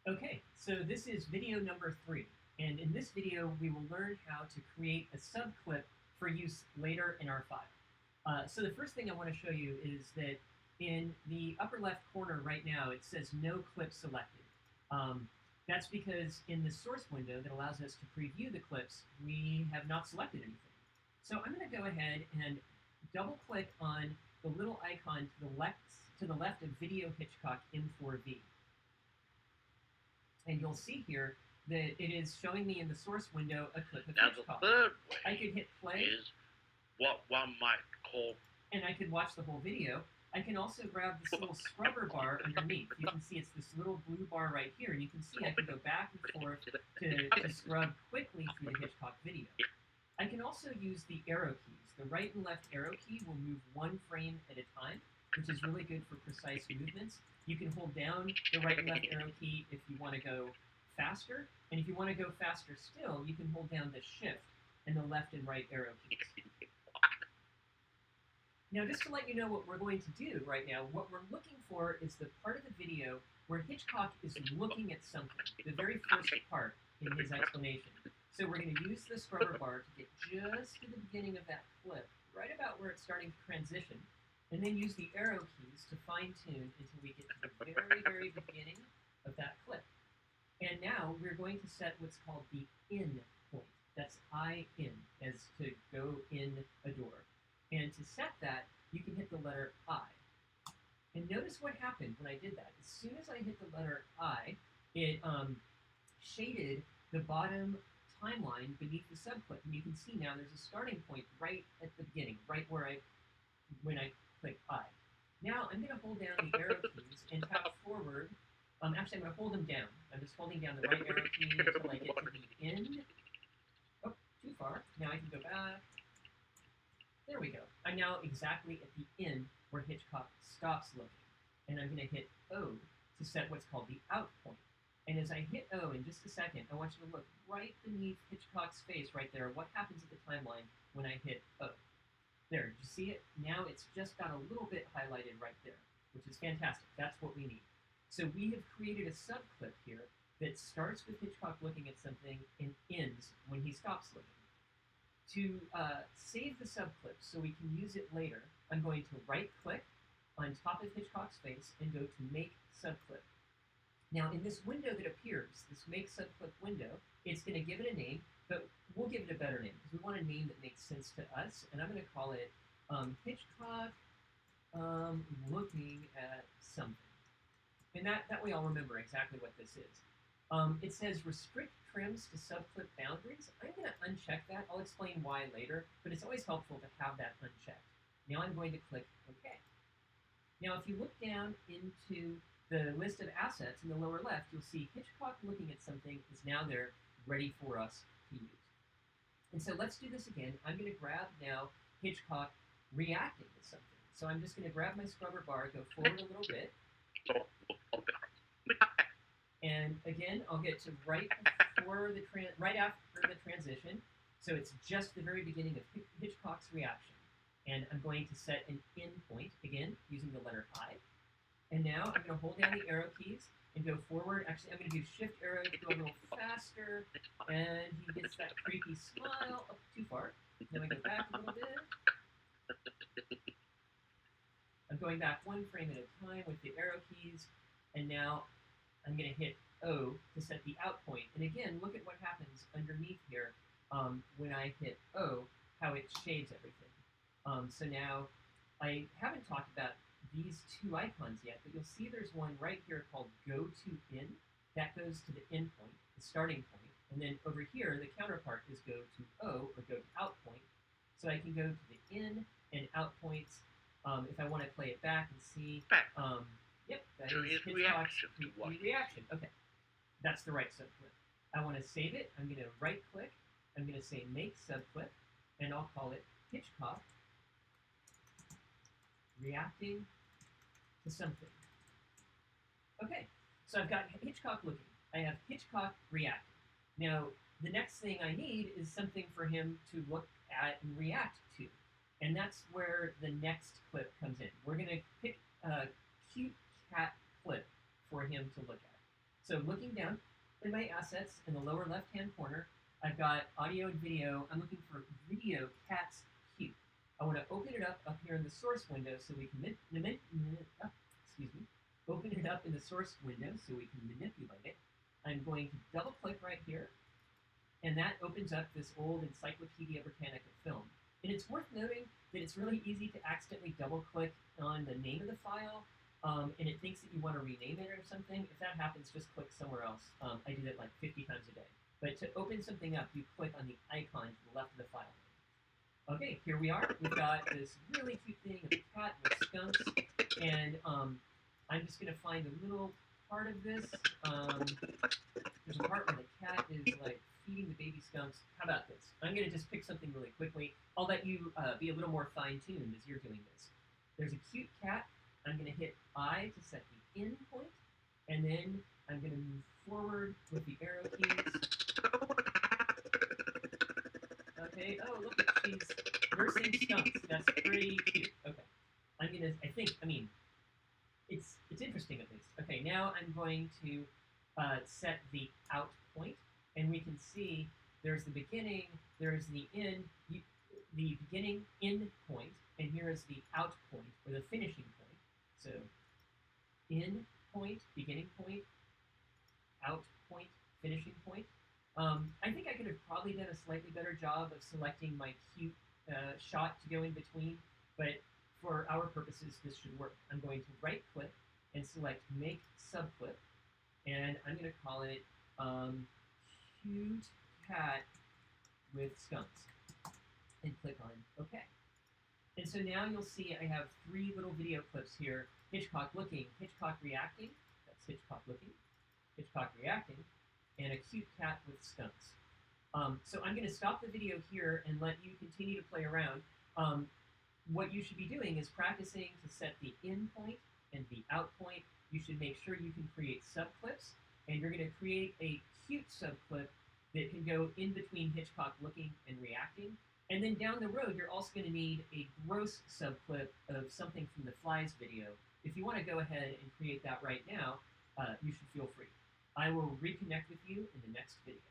Okay, so this is video number 3, and in this video we will learn how to create a subclip for use later in our file. So the first thing I want to show you is that in the upper left corner right now it says no clip selected. That's because in the source window that allows us to preview the clips, we have not selected anything. So I'm going to go ahead and double click on the little icon to the left of Video Hitchcock M4V. And you'll see here that it is showing me in the source window a clip of Hitchcock. The third way I could hit play is what one might call, and I could watch the whole video. I can also grab this little scrubber bar underneath. You can see it's this little blue bar right here, and you can see I can go back and forth to scrub quickly through the Hitchcock video. I can also use the arrow keys. The right and left arrow key will move one frame at a time, which is really good for precise movements. You can hold down the right and left arrow key if you want to go faster, and if you want to go faster still, you can hold down the shift and the left and right arrow keys. Now, just to let you know what we're going to do right now, what we're looking for is the part of the video where Hitchcock is looking at something, the very first part in his explanation. So we're going to use the scrubber bar to get just to the beginning of that clip, right about where it's starting to transition, and then use the arrow keys to fine-tune until we get to the very, very beginning of that clip. And now we're going to set what's called the in point. That's I-in, as to go in a door. And to set that, you can hit the letter I. And notice what happened when I did that. As soon as I hit the letter I, it shaded the bottom timeline beneath the subclip. And you can see now there's a starting point right at the beginning, right where when I click I. Now I'm going to hold down the arrow keys and tap forward. Actually, I'm going to hold them down. I'm just holding down the right arrow key until I get to the end. Oh, too far. Now I can go back. There we go. I'm now exactly at the end where Hitchcock stops looking. And I'm going to hit O to set what's called the out point. And as I hit O in just a second, I want you to look right beneath Hitchcock's face right there. What happens at the timeline when I hit O? There, did you see it? Now it's just got a little bit highlighted right there, which is fantastic. That's what we need. So we have created a subclip here that starts with Hitchcock looking at something and ends when he stops looking. To save the subclip so we can use it later, I'm going to right-click on top of Hitchcock's face and go to Make Subclip. Now, in this window that appears, this Make Subclip window, it's going to give it a name, but we'll give it a better name because we want a name that makes sense to us, and I'm going to call it Hitchcock looking at something. And that way I'll remember exactly what this is. It says restrict trims to subclip boundaries. I'm going to uncheck that. I'll explain why later, but it's always helpful to have that unchecked. Now I'm going to click OK. Now if you look down into the list of assets in the lower left, you'll see Hitchcock looking at something is now there, ready for us to use. And so let's do this again. I'm going to grab now Hitchcock reacting to something. So I'm just going to grab my scrubber bar, go forward a little bit. And again, I'll get to right after the transition. So it's just the very beginning of Hitchcock's reaction. And I'm going to set an in point, again, using the letter I. And now I'm going to hold down the arrow keys and go forward. Actually, I'm going to do shift arrow to go a little faster. And he gets that creepy smile. Oh, too far. Then I go back a little bit. I'm going back one frame at a time with the arrow keys. And now I'm going to hit O to set the out point. And again, look at what happens underneath here when I hit O, how it shades everything. So now I haven't talked about these two icons yet, but you'll see there's one right here called Go to In. That goes to the in point, the starting point. And then over here, the counterpart is Go to O, or Go to Out point. So I can go to the in and out points if I want to play it back and see. Yep, that is Hitchcock's reaction. Okay, that's the right subclip. I want to save it. I'm going to right-click. I'm going to say Make Subclip, and I'll call it Hitchcock reacting to something. Okay, so I've got Hitchcock looking. I have Hitchcock reacting. Now, the next thing I need is something for him to look at and react to. And that's where the next clip comes in. We're going to pick a cute cat clip for him to look at. So looking down in my assets in the lower left-hand corner, I've got audio and video. I'm looking for video cats cute. I want to open it up here in the source window so we can open it up in the source window so we can manipulate it. I'm going to double click right here, and that opens up this old Encyclopedia Britannica film. And it's worth noting that it's really easy to accidentally double click on the name of the file, and it thinks that you want to rename it or something. If that happens, just click somewhere else. I do that like 50 times a day. But to open something up, you click on the icon to the left of the file. Okay, here we are. We've got this really cute thing of a cat with skunks, and I'm just going to find a little part of this. There's a part where the cat is like feeding the baby skunks. How about this? I'm going to just pick something really quickly. I'll let you be a little more fine-tuned as you're doing this. There's a cute cat. I'm going to hit I to set the in point, and then I'm going to move forward with the arrow keys. Okay, oh, look, she's nursing skunks. That's pretty cute. Okay. It's interesting at least. Okay, now I'm going to set the out point, and we can see there's the beginning, there's the end, the beginning end point, and here is the out point, or the finishing point. So, in point, beginning point, out point, finishing point. I think I could have probably done a slightly better job of selecting my cute shot to go in between, but for our purposes, this should work. I'm going to right-click and select Make Subclip, and I'm going to call it Cute Cat with Skunks, and click on OK. And so now you'll see I have 3 little video clips here: Hitchcock looking, Hitchcock reacting, that's Hitchcock looking, Hitchcock reacting, and a cute cat with skunks. So I'm going to stop the video here and let you continue to play around. What you should be doing is practicing to set the in point and the out point. You should make sure you can create subclips, and you're going to create a cute subclip that can go in between Hitchcock looking and reacting. And then down the road, you're also going to need a gross subclip of something from the Flies video. If you want to go ahead and create that right now, you should feel free. I will reconnect with you in the next video.